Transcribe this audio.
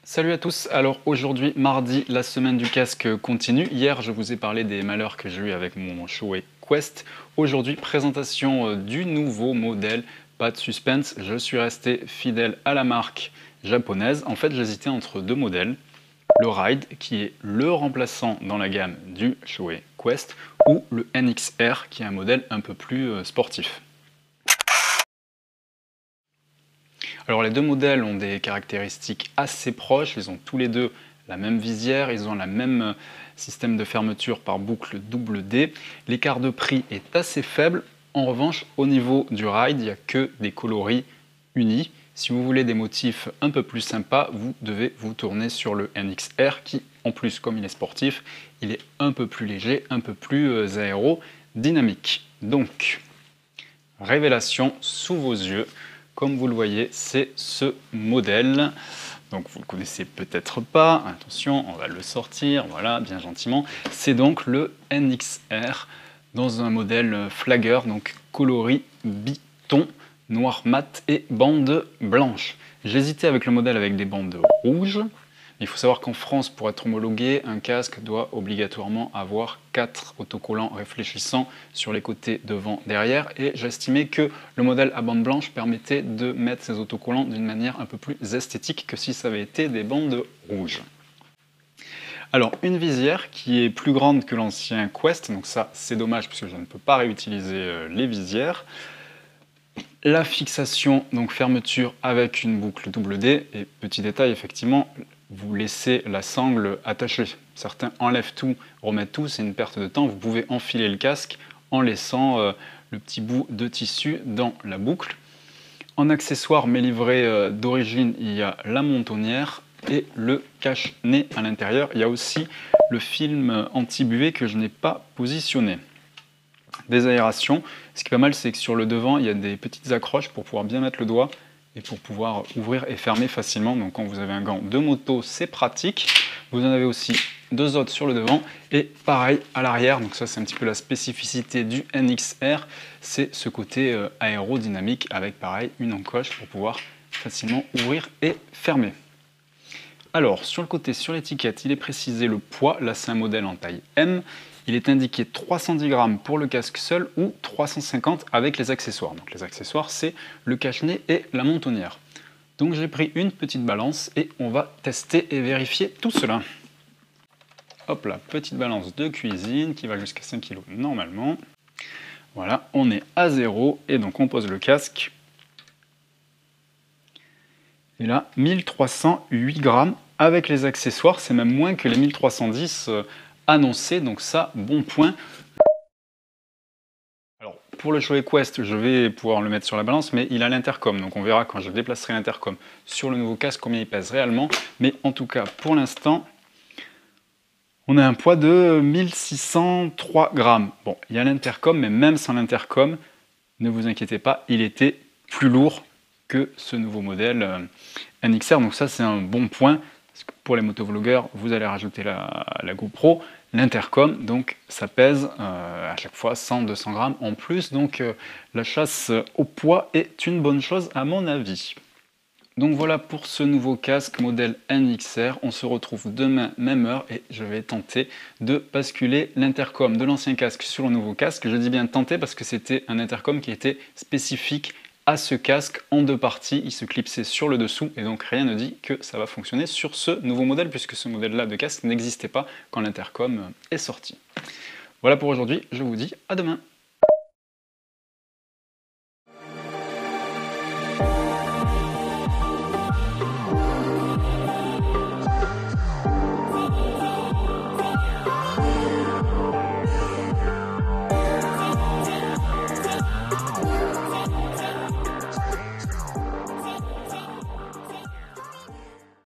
Salut à tous, alors aujourd'hui mardi, la semaine du casque continue. Hier je vous ai parlé des malheurs que j'ai eu avec mon Shure Quest. Aujourd'hui présentation du nouveau modèle, pas de suspense, je suis resté fidèle à la marque japonaise. En fait j'hésitais entre deux modèles, le Ride qui est le remplaçant dans la gamme du Shure Quest ou le NXR qui est un modèle un peu plus sportif. Alors les deux modèles ont des caractéristiques assez proches, ils ont tous les deux la même visière, ils ont le même système de fermeture par boucle double D. L'écart de prix est assez faible, en revanche au niveau du Ride, il n'y a que des coloris unis. Si vous voulez des motifs un peu plus sympas, vous devez vous tourner sur le NXR qui, en plus comme il est sportif, il est un peu plus léger, un peu plus aérodynamique. Donc, révélation sous vos yeux. Comme vous le voyez, c'est ce modèle. Donc vous ne le connaissez peut-être pas. Attention, on va le sortir, voilà, bien gentiment. C'est donc le NXR dans un modèle flagger, donc coloris biton, noir mat et bande blanche. J'hésitais avec le modèle avec des bandes rouges. Il faut savoir qu'en France, pour être homologué, un casque doit obligatoirement avoir 4 autocollants réfléchissants sur les côtés devant, derrière. Et j'estimais que le modèle à bande blanche permettait de mettre ces autocollants d'une manière un peu plus esthétique que si ça avait été des bandes rouges. Alors, une visière qui est plus grande que l'ancien Quest, donc ça c'est dommage puisque je ne peux pas réutiliser les visières. La fixation, donc fermeture avec une boucle double D, et petit détail effectivement, vous laissez la sangle attachée. Certains enlèvent tout, remettent tout, c'est une perte de temps. Vous pouvez enfiler le casque en laissant le petit bout de tissu dans la boucle. En accessoire, mes livrets d'origine, il y a la mentonnière et le cache-nez à l'intérieur. Il y a aussi le film anti-buée que je n'ai pas positionné. Des aérations. Ce qui est pas mal, c'est que sur le devant, il y a des petites accroches pour pouvoir bien mettre le doigt et pour pouvoir ouvrir et fermer facilement. Donc quand vous avez un gant de moto, c'est pratique. Vous en avez aussi deux autres sur le devant et pareil à l'arrière. Donc ça, c'est un petit peu la spécificité du NXR. C'est ce côté aérodynamique avec pareil une encoche pour pouvoir facilement ouvrir et fermer. Alors, sur le côté, sur l'étiquette, il est précisé le poids. Là, c'est un modèle en taille M. Il est indiqué 310 grammes pour le casque seul ou 350 avec les accessoires. Donc les accessoires, c'est le cache-nez et la mentonnière. Donc j'ai pris une petite balance et on va tester et vérifier tout cela. Hop là, petite balance de cuisine qui va jusqu'à 5 kg normalement. Voilà, on est à 0 et donc on pose le casque. Et là, 1308 grammes avec les accessoires, c'est même moins que les 1310 annoncés, donc ça, bon point. Alors, pour le Shure Quest, je vais pouvoir le mettre sur la balance, mais il a l'intercom, donc on verra quand je déplacerai l'intercom sur le nouveau casque combien il pèse réellement. Mais en tout cas, pour l'instant, on a un poids de 1603 grammes. Bon, il y a l'intercom, mais même sans l'intercom, ne vous inquiétez pas, il était plus lourd que ce nouveau modèle NXR, donc ça c'est un bon point. Parce que pour les motovlogueurs, vous allez rajouter la GoPro, l'intercom, donc ça pèse à chaque fois 100-200 grammes en plus, donc la chasse au poids est une bonne chose à mon avis. Donc voilà pour ce nouveau casque modèle NXR, on se retrouve demain même heure et je vais tenter de basculer l'intercom de l'ancien casque sur le nouveau casque. Je dis bien tenter parce que c'était un intercom qui était spécifique à ce casque en deux parties, il se clipsait sur le dessous et donc rien ne dit que ça va fonctionner sur ce nouveau modèle puisque ce modèle là de casque n'existait pas quand l'intercom est sorti. Voilà pour aujourd'hui, je vous dis à demain.